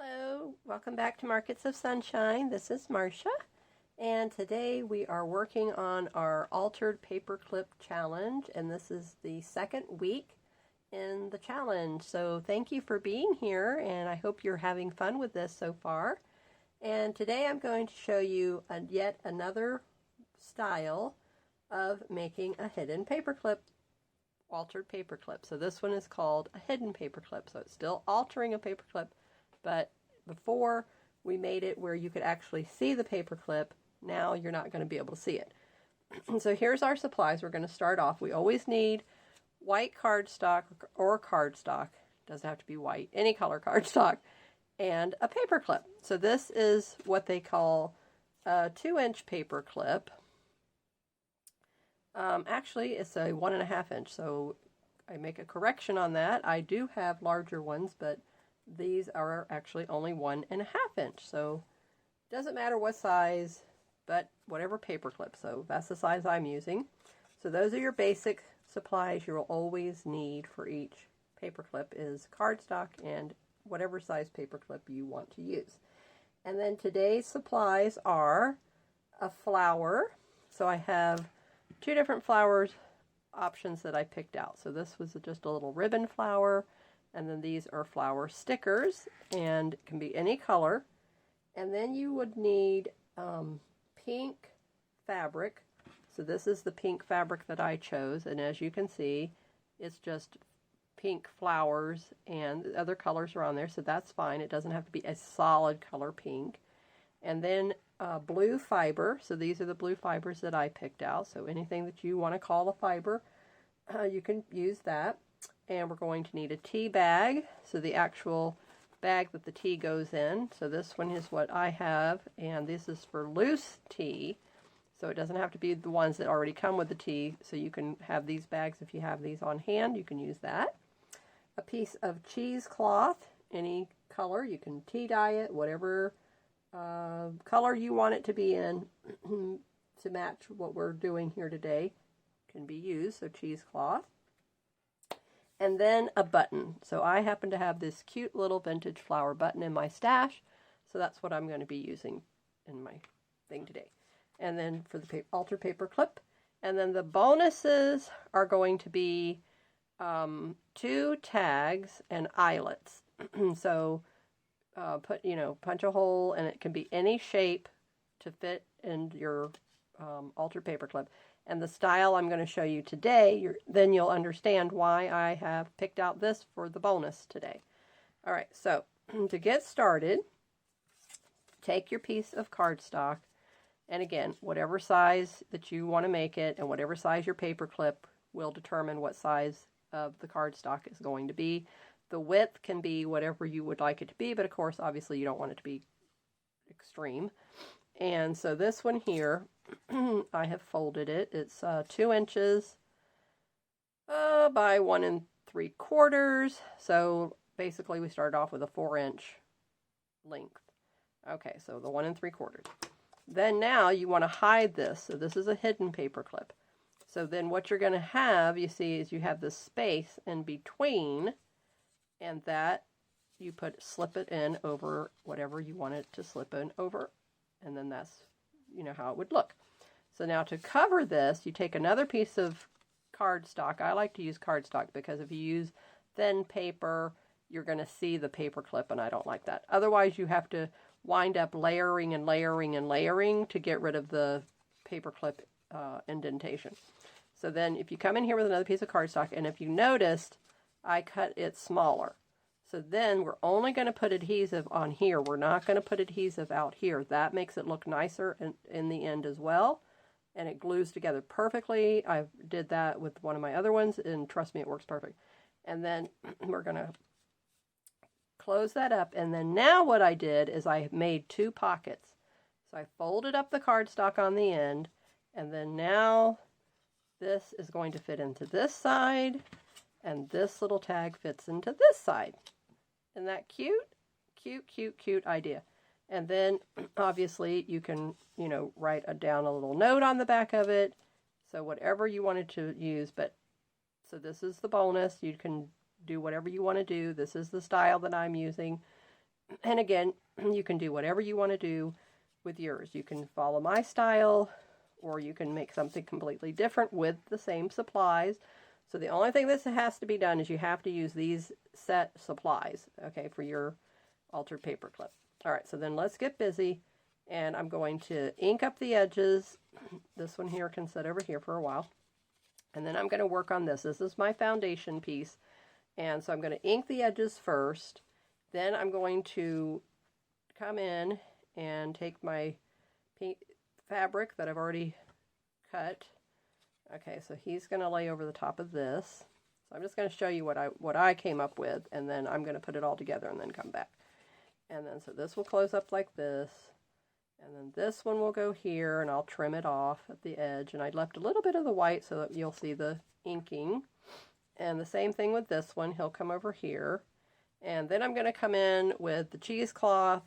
Hello, welcome back to Markets of Sunshine. This is Marsha, and today we are working on our altered paperclip challenge, and this is the second week in the challenge. So thank you for being here, and I hope you're having fun with this so far. And today I'm going to show you yet another style of making a hidden paperclip, altered paperclip. So this one is called a hidden paperclip. So it's still altering a paperclip, but before we made it where you could actually see the paperclip, now you're not going to be able to see it. So here's our supplies. We're going to start off. We always need white cardstock or cardstock. Doesn't have to be white, any color cardstock, and a paperclip. So this is what they call a 2-inch paperclip. Actually, it's a 1.5 inch, so I make a correction on that. I do have larger ones, but these are actually only 1.5 inch, so it doesn't matter what size, but whatever paperclip. So that's the size I'm using. So those are your basic supplies you'll always need for each paperclip is cardstock and whatever size paperclip you want to use. And then today's supplies are a flower. So I have 2 different flowers options that I picked out. So this was just a little ribbon flower, and then these are flower stickers, and it can be any color. And then you would need pink fabric. So this is the pink fabric that I chose, and as you can see, it's just pink flowers, and the other colors are on there, so that's fine. It doesn't have to be a solid color pink. And then blue fiber. So these are the blue fibers that I picked out. So anything that you want to call a fiber, you can use that. And we're going to need a tea bag, so the actual bag that the tea goes in. So this one is what I have, and this is for loose tea. So it doesn't have to be the ones that already come with the tea, so you can have these bags if you have these on hand, you can use that. A piece of cheesecloth, any color, you can tea dye it, whatever color you want it to be in to match what we're doing here today can be used, so cheesecloth. And then a button. So I happen to have this cute little vintage flower button in my stash, so that's what I'm going to be using in my thing today. And then for the altered paperclip. And then the bonuses are going to be 2 tags and eyelets. So punch a hole, and it can be any shape to fit in your altered paperclip. And the style I'm going to show you today, then you'll understand why I have picked out this for the bonus today. All right, so to get started, take your piece of cardstock, and again, whatever size that you want to make it, and whatever size your paperclip will determine what size of the cardstock is going to be. The width can be whatever you would like it to be, but of course, obviously, you don't want it to be extreme. And so this one here, I have folded it. It's 2 inches by 1 3/4. So basically we started off with a 4-inch length. Okay, so the 1 3/4. Then now you want to hide this. So this is a hidden paperclip. So then what you're going to have, you see, is you have this space in between, and that you slip it in over whatever you want it to slip in over. And then that's, how it would look. So now to cover this, you take another piece of cardstock. I like to use cardstock because if you use thin paper, you're going to see the paperclip, and I don't like that. Otherwise, you have to wind up layering and layering and layering to get rid of the paperclip indentation. So then if you come in here with another piece of cardstock, and if you noticed, I cut it smaller. So then we're only going to put adhesive on here. We're not going to put adhesive out here. That makes it look nicer in the end as well. And it glues together perfectly. I did that with one of my other ones, and trust me, it works perfect. And then we're going to close that up. And then now what I did is I made 2 pockets. So I folded up the cardstock on the end, and then now this is going to fit into this side, and this little tag fits into this side. Isn't that cute? Cute, cute, cute idea. And then obviously you can, write down a little note on the back of it. So whatever you wanted to use, so this is the bonus. You can do whatever you want to do. This is the style that I'm using. And again, you can do whatever you want to do with yours. You can follow my style, or you can make something completely different with the same supplies. So the only thing that has to be done is you have to use these set supplies, okay, for your altered paperclip. All right, so then let's get busy, and I'm going to ink up the edges. This one here can sit over here for a while, and then I'm going to work on this. This is my foundation piece, and so I'm going to ink the edges first. Then I'm going to come in and take my fabric that I've already cut. Okay, so he's going to lay over the top of this. So I'm just going to show you what I came up with, and then I'm going to put it all together and then come back. And then so this will close up like this, and then this one will go here, and I'll trim it off at the edge. And I left a little bit of the white so that you'll see the inking. And the same thing with this one. He'll come over here. And then I'm going to come in with the cheesecloth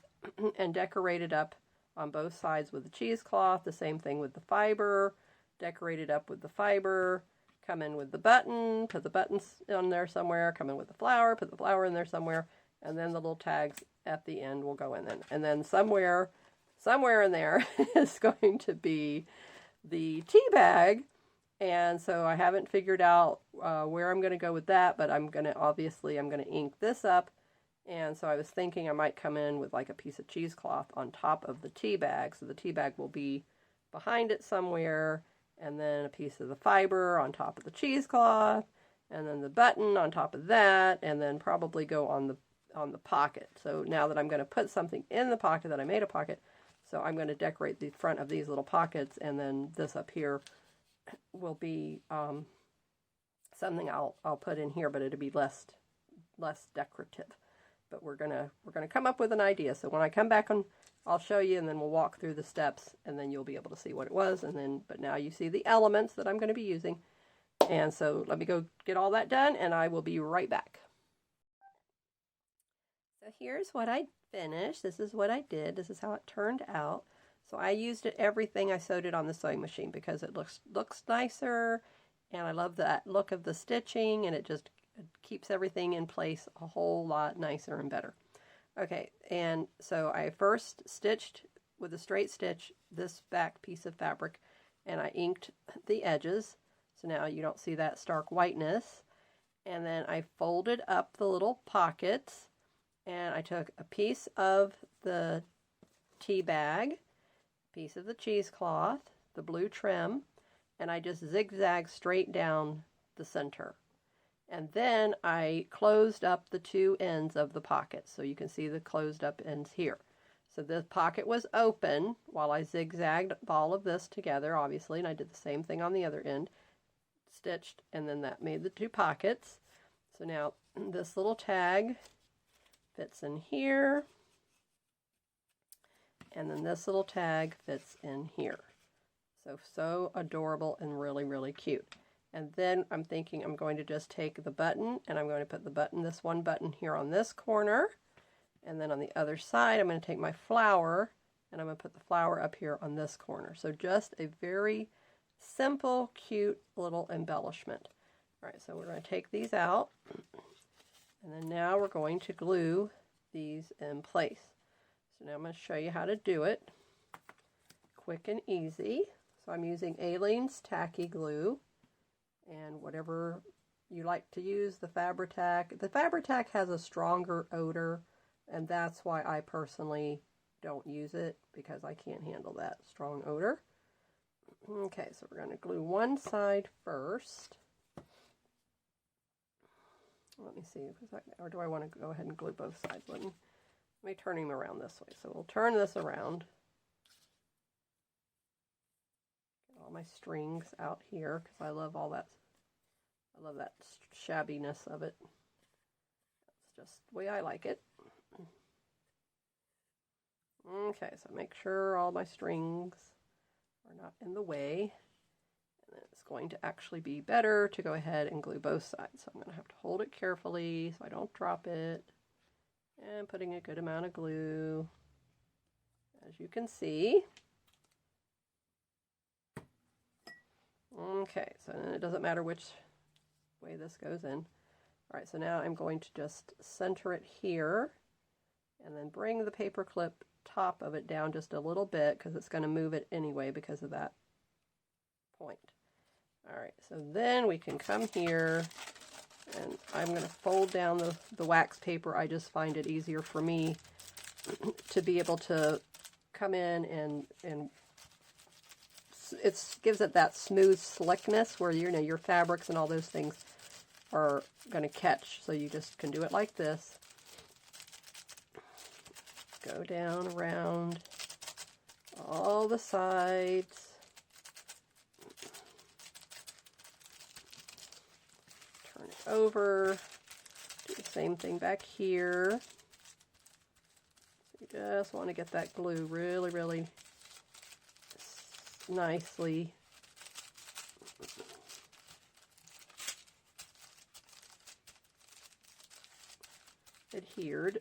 and decorate it up on both sides with the cheesecloth. The same thing with the fiber. Decorate it up with the fiber. Come in with the button. Put the buttons on there somewhere. Come in with the flower. Put the flower in there somewhere. And then the little tags at the end will go in then. And then somewhere in there is going to be the tea bag. And so I haven't figured out where I'm going to go with that, but I'm going to ink this up. And so I was thinking I might come in with like a piece of cheesecloth on top of the tea bag. So the tea bag will be behind it somewhere, and then a piece of the fiber on top of the cheesecloth, and then the button on top of that, and then probably go on the pocket. So now that I'm going to put something in the pocket that I made a pocket, so I'm going to decorate the front of these little pockets, and then this up here will be something I'll put in here, but it'll be less decorative. But we're gonna come up with an idea. So when I come back on, I'll show you, and then we'll walk through the steps, and then you'll be able to see what it was. And then, but now you see the elements that I'm going to be using. And so let me go get all that done, and I will be right back. So here's what I finished. This is what I did. This is how it turned out. So I used everything. I sewed it on the sewing machine because it looks nicer, and I love that look of the stitching, and it keeps everything in place a whole lot nicer and better. Okay, and so I first stitched with a straight stitch this back piece of fabric, and I inked the edges, so now you don't see that stark whiteness. And then I folded up the little pockets, and I took a piece of the tea bag, piece of the cheesecloth, the blue trim, and I just zigzag straight down the center. And then I closed up the two ends of the pocket, so you can see the closed up ends here. So the pocket was open while I zigzagged all of this together, obviously, and I did the same thing on the other end, stitched, and then that made the two pockets. So now this little tag fits in here, and then this little tag fits in here. So adorable and really, really cute. And then I'm thinking I'm going to just take the button, and I'm going to put the button, this one button here on this corner. And then on the other side, I'm going to take my flower, and I'm going to put the flower up here on this corner. So just a very simple, cute little embellishment. All right, so we're going to take these out. And then now we're going to glue these in place. So now I'm going to show you how to do it. Quick and easy. So I'm using Aleene's Tacky Glue. And whatever you like to use, the Fabri-Tac. The Fabri-Tac has a stronger odor, and that's why I personally don't use it, because I can't handle that strong odor. Okay, so we're going to glue one side first. Let me see, or do I want to go ahead and glue both sides? Let me turn him around this way. So we'll turn this around. Get all my strings out here, because I love all that. I love that shabbiness of it. That's just the way I like it. Okay, so make sure all my strings are not in the way. And then it's going to actually be better to go ahead and glue both sides. So I'm going to have to hold it carefully so I don't drop it. And putting a good amount of glue, as you can see. Okay, so it doesn't matter which way this goes in. All right, so now I'm going to just center it here, and then bring the paperclip top of it down just a little bit because it's going to move it anyway because of that point. All right, so then we can come here, and I'm going to fold down the wax paper. I just find it easier for me to be able to come in and it gives it that smooth slickness where your fabrics and all those things are going to catch. So you just can do it like this. Go down around all the sides. Turn it over. Do the same thing back here. So you just want to get that glue really, really nicely adhered.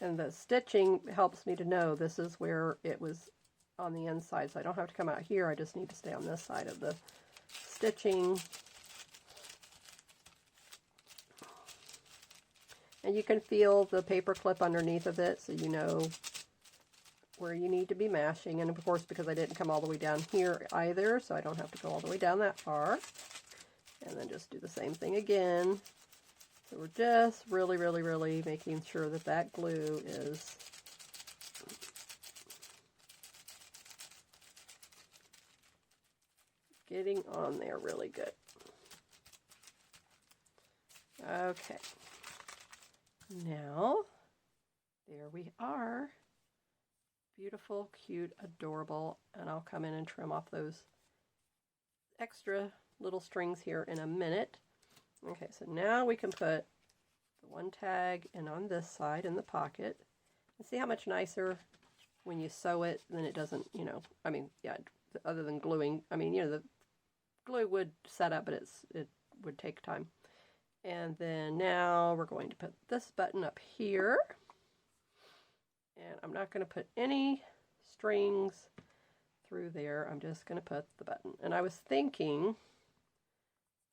And the stitching helps me to know this is where it was on the inside, so I don't have to come out here. I just need to stay on this side of the stitching. And you can feel the paper clip underneath of it, so you know where you need to be mashing. And of course, because I didn't come all the way down here either, so I don't have to go all the way down that far. And then just do the same thing again. So we're just really, really, really making sure that that glue is getting on there really good. Okay. Now, there we are. Beautiful, cute, adorable. And I'll come in and trim off those extra little strings here in a minute. Okay, so now we can put the one tag in on this side in the pocket. And see how much nicer when you sew it, then it doesn't, I mean, yeah, other than gluing, I mean, the glue would set up, but it would take time. And then now we're going to put this button up here. And I'm not going to put any strings through there. I'm just going to put the button. And I was thinking,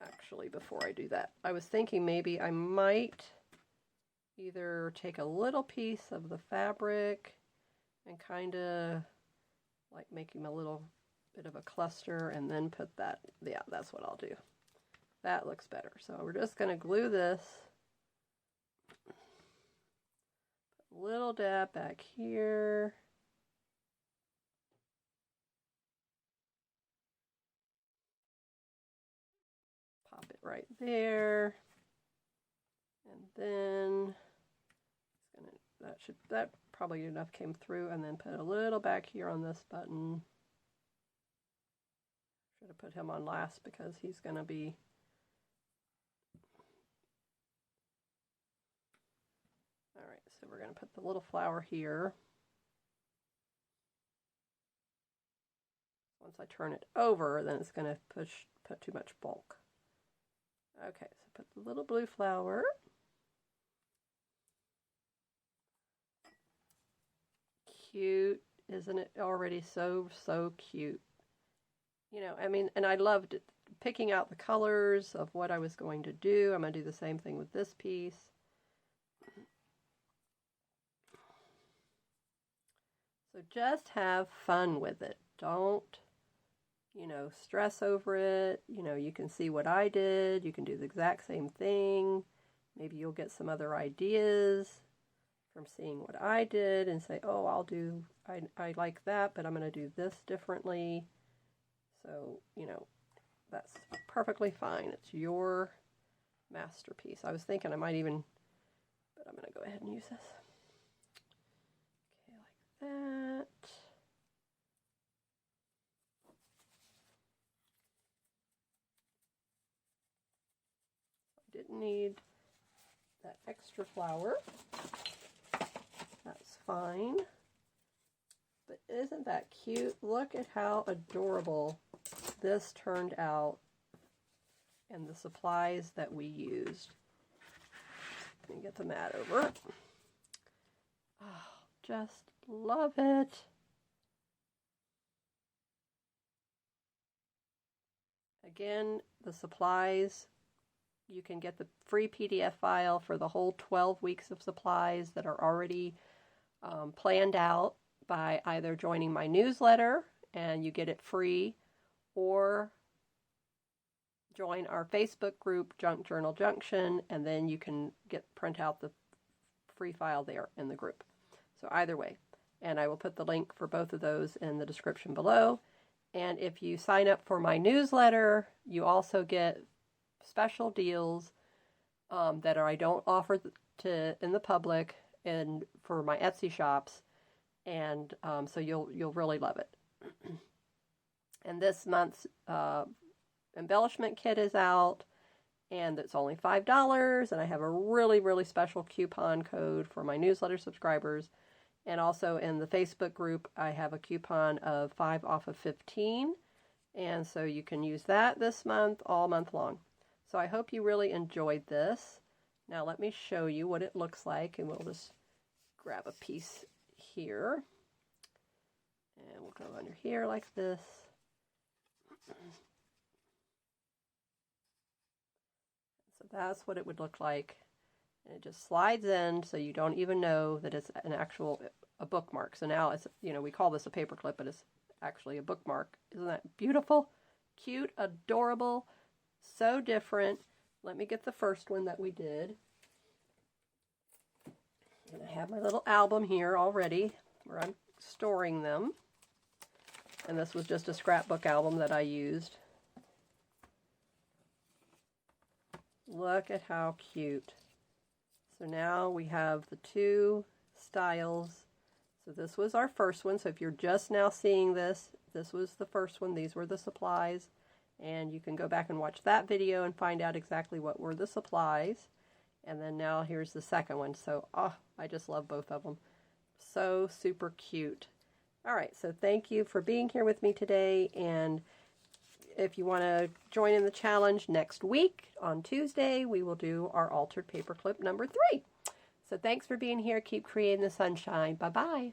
actually, before I do that, I was thinking maybe I might either take a little piece of the fabric and kind of like making a little bit of a cluster and then put that, yeah, that's what I'll do. That looks better. So we're just going to glue this. Put a little dab back here. Pop it right there. And then that probably enough came through, and then put a little back here on this button. Should have put him on last because he's going to be all right. So we're going to put the little flower here. Once I turn it over, then it's going to put too much bulk. Okay, so put the little blue flower. Cute, isn't it already so cute? I mean, and I loved picking out the colors of what I was going to do. I'm going to do the same thing with this piece. So just have fun with it. Don't, stress over it. You can see what I did. You can do the exact same thing. Maybe you'll get some other ideas from seeing what I did and say, oh, I like that, but I'm going to do this differently. So, that's perfectly fine. It's your masterpiece. I was thinking I might even, but I'm going to go ahead and use this. Okay, like that. I didn't need that extra flower. That's fine. But isn't that cute? Look at how adorable this turned out and the supplies that we used. Let me get the mat over. Oh, just love it. Again, the supplies, you can get the free PDF file for the whole 12 weeks of supplies that are already planned out by either joining my newsletter and you get it free, or join our Facebook group, Junk Journal Junction, and then you can print out the free file there in the group. So either way, and I will put the link for both of those in the description below. And if you sign up for my newsletter, you also get special deals that I don't offer in the public and for my Etsy shops, and so you'll really love it. And this month's embellishment kit is out, and it's only $5, and I have a really, really special coupon code for my newsletter subscribers. And also in the Facebook group, I have a coupon of 5 off of 15, and so you can use that this month, all month long. So I hope you really enjoyed this. Now let me show you what it looks like, and we'll just grab a piece here, and we'll go under here like this. So that's what it would look like. And it just slides in, so you don't even know that it's a bookmark. So now it's, we call this a paperclip, but it's actually a bookmark. Isn't that beautiful? Cute, adorable, so different. Let me get the first one that we did. And I have my little album here already where I'm storing them. And this was just a scrapbook album that I used. Look at how cute. So now we have the two styles. So this was our first one. So if you're just now seeing this, this was the first one. These were the supplies. And you can go back and watch that video and find out exactly what were the supplies. And then now here's the second one. So, I just love both of them. So super cute. All right, so thank you for being here with me today. And if you want to join in the challenge next week on Tuesday, we will do our altered paperclip number 3. So thanks for being here. Keep creating the sunshine. Bye-bye.